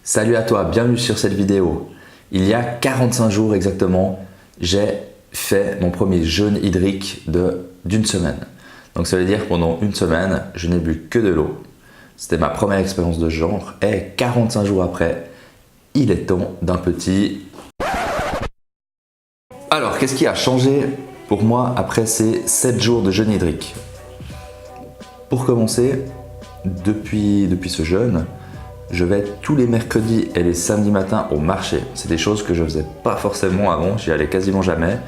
Salut à toi, bienvenue sur cette vidéo. Il y a 45 jours exactement, j'ai fait mon premier jeûne hydrique d'une semaine. Donc ça veut dire que pendant une semaine, je n'ai bu que de l'eau. C'était ma première expérience de ce genre et 45 jours après, il est temps d'un petit... Alors, qu'est-ce qui a changé pour moi après ces 7 jours de jeûne hydrique? Pour commencer, depuis ce jeûne, je vais tous les mercredis et les samedis matins au marché. C'est des choses que je faisais pas forcément avant, j'y allais quasiment jamais.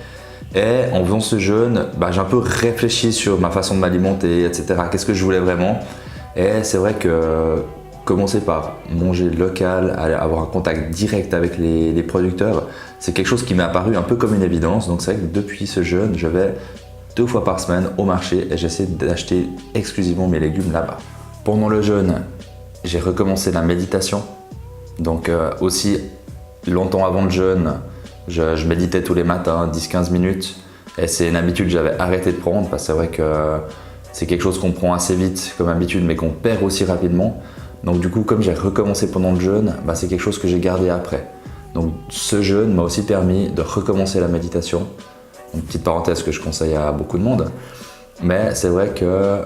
Et en faisant ce jeûne, j'ai un peu réfléchi sur ma façon de m'alimenter, etc. Qu'est-ce que je voulais vraiment? Et c'est vrai que commencer par manger local, avoir un contact direct avec les producteurs, c'est quelque chose qui m'est apparu un peu comme une évidence. Donc c'est vrai que depuis ce jeûne, je vais 2 fois par semaine au marché et j'essaie d'acheter exclusivement mes légumes là-bas. Pendant le jeûne, j'ai recommencé la méditation. Donc aussi longtemps avant le jeûne, je méditais tous les matins, 10-15 minutes. Et c'est une habitude que j'avais arrêté de prendre parce que c'est vrai que c'est quelque chose qu'on prend assez vite comme habitude mais qu'on perd aussi rapidement. Donc du coup, comme j'ai recommencé pendant le jeûne, c'est quelque chose que j'ai gardé après. Donc ce jeûne m'a aussi permis de recommencer la méditation. Une petite parenthèse que je conseille à beaucoup de monde. Mais c'est vrai que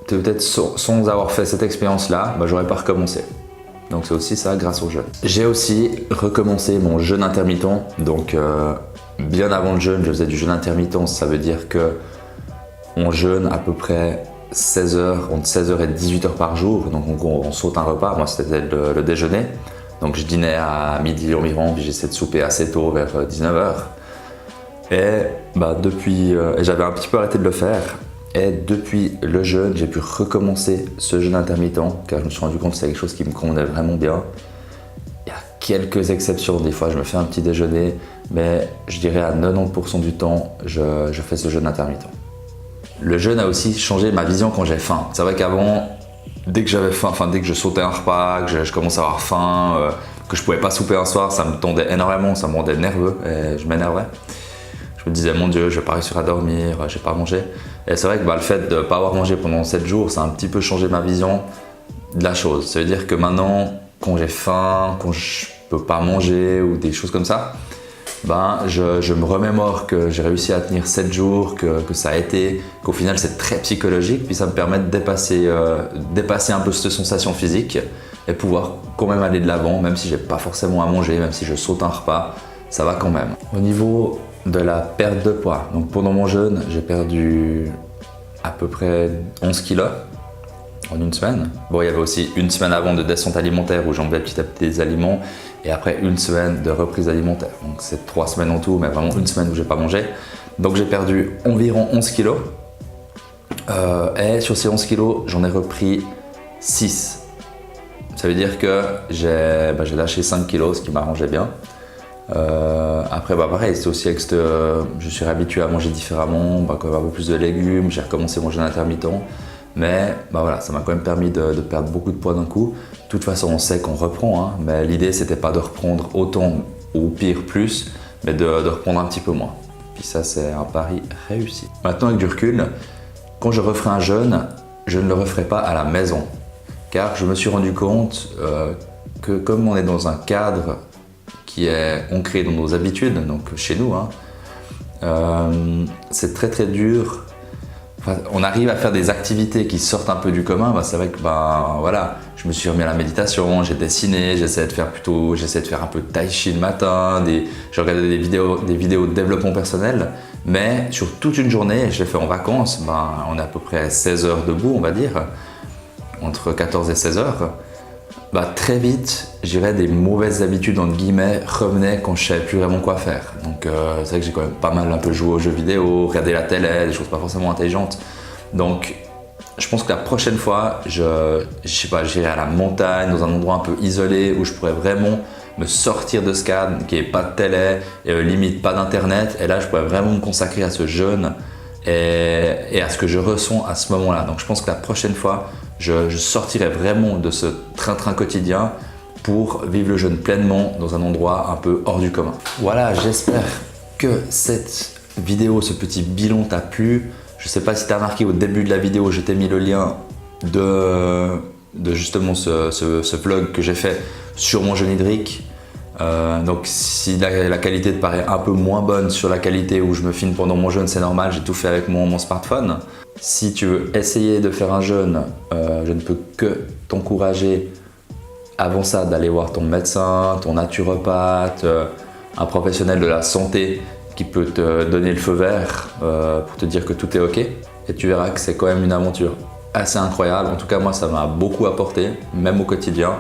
peut-être sans avoir fait cette expérience-là, j'aurais pas recommencé. Donc c'est aussi ça grâce au jeûne. J'ai aussi recommencé mon jeûne intermittent. Donc bien avant le jeûne, je faisais du jeûne intermittent. Ça veut dire que on jeûne à peu près 16 heures, entre 16 heures et 18 heures par jour. Donc on saute un repas. Moi c'était le déjeuner. Donc je dînais à midi environ, puis j'essaie de souper assez tôt, vers 19 heures. Et depuis, j'avais un petit peu arrêté de le faire. Et depuis le jeûne, j'ai pu recommencer ce jeûne intermittent car je me suis rendu compte que c'est quelque chose qui me convenait vraiment bien. Il y a quelques exceptions, des fois je me fais un petit déjeuner, mais je dirais à 90% du temps, je fais ce jeûne intermittent. Le jeûne a aussi changé ma vision quand j'ai faim. C'est vrai qu'avant, dès que j'avais faim, dès que je sautais un repas, que je commençais à avoir faim, que je pouvais pas souper un soir, ça me tendait énormément, ça me rendait nerveux et je m'énervais. Je me disais, mon Dieu, je vais pas réussir à dormir, je vais pas manger. Et c'est vrai que le fait de ne pas avoir mangé pendant 7 jours, ça a un petit peu changé ma vision de la chose. Ça veut dire que maintenant, quand j'ai faim, quand je peux pas manger ou des choses comme ça, je me remémore que j'ai réussi à tenir 7 jours, que ça a été, qu'au final c'est très psychologique, puis ça me permet de dépasser un peu cette sensation physique et pouvoir quand même aller de l'avant, même si j'ai pas forcément à manger, même si je saute un repas, ça va quand même. Au niveau de la perte de poids. Donc pendant mon jeûne, j'ai perdu à peu près 11 kilos en une semaine. Bon, il y avait aussi une semaine avant de descente alimentaire où j'enlevais petit à petit des aliments et après une semaine de reprise alimentaire. Donc c'est 3 semaines en tout, mais vraiment une semaine où j'ai pas mangé. Donc j'ai perdu environ 11 kilos. Et sur ces 11 kilos, j'en ai repris 6. Ça veut dire que j'ai lâché 5 kilos, ce qui m'arrangeait bien. Après pareil, c'est aussi que je suis habitué à manger différemment, quand même un peu plus de légumes, j'ai recommencé mon jeûne intermittent, mais voilà, ça m'a quand même permis de perdre beaucoup de poids d'un coup. De toute façon on sait qu'on reprend, mais l'idée c'était pas de reprendre autant ou pire plus, mais de reprendre un petit peu moins. Puis ça c'est un pari réussi. Maintenant avec du recul, quand je referai un jeûne, je ne le referai pas à la maison, car je me suis rendu compte que comme on est dans un cadre qui est ancré dans nos habitudes, donc chez nous, c'est très dur. On arrive à faire des activités qui sortent un peu du commun. C'est vrai que voilà, je me suis remis à la méditation, j'ai dessiné, j'essaie de faire un peu de tai chi le matin, j'ai regardé des vidéos de développement personnel, mais sur toute une journée, je l'ai fait en vacances, on est à peu près 16 heures debout, on va dire, entre 14 et 16 heures. Très vite, j'irais des mauvaises habitudes entre guillemets revenaient quand je savais plus vraiment quoi faire. Donc c'est vrai que j'ai quand même pas mal un peu joué aux jeux vidéo, regardé la télé, des choses pas forcément intelligentes. Donc je pense que la prochaine fois, j'irai à la montagne, dans un endroit un peu isolé où je pourrais vraiment me sortir de ce cadre, qui n'est pas de télé, et limite pas d'internet. Et là, je pourrais vraiment me consacrer à ce jeûne et à ce que je ressens à ce moment-là. Donc je pense que la prochaine fois, je sortirai vraiment de ce train-train quotidien pour vivre le jeûne pleinement dans un endroit un peu hors du commun. Voilà, j'espère que cette vidéo, ce petit bilan t'a plu. Je ne sais pas si tu as remarqué au début de la vidéo, je t'ai mis le lien de justement ce vlog que j'ai fait sur mon jeûne hydrique. Donc si la qualité te paraît un peu moins bonne sur la qualité où je me filme pendant mon jeûne, c'est normal, j'ai tout fait avec mon smartphone. Si tu veux essayer de faire un jeûne, je ne peux que t'encourager avant ça d'aller voir ton médecin, ton naturopathe, un professionnel de la santé qui peut te donner le feu vert pour te dire que tout est ok. Et tu verras que c'est quand même une aventure assez incroyable. En tout cas, moi, ça m'a beaucoup apporté, même au quotidien.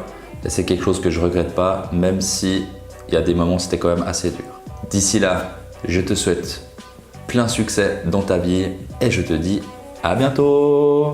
Et c'est quelque chose que je regrette pas, même si il y a des moments où c'était quand même assez dur. D'ici là, je te souhaite plein succès dans ta vie et je te dis à bientôt!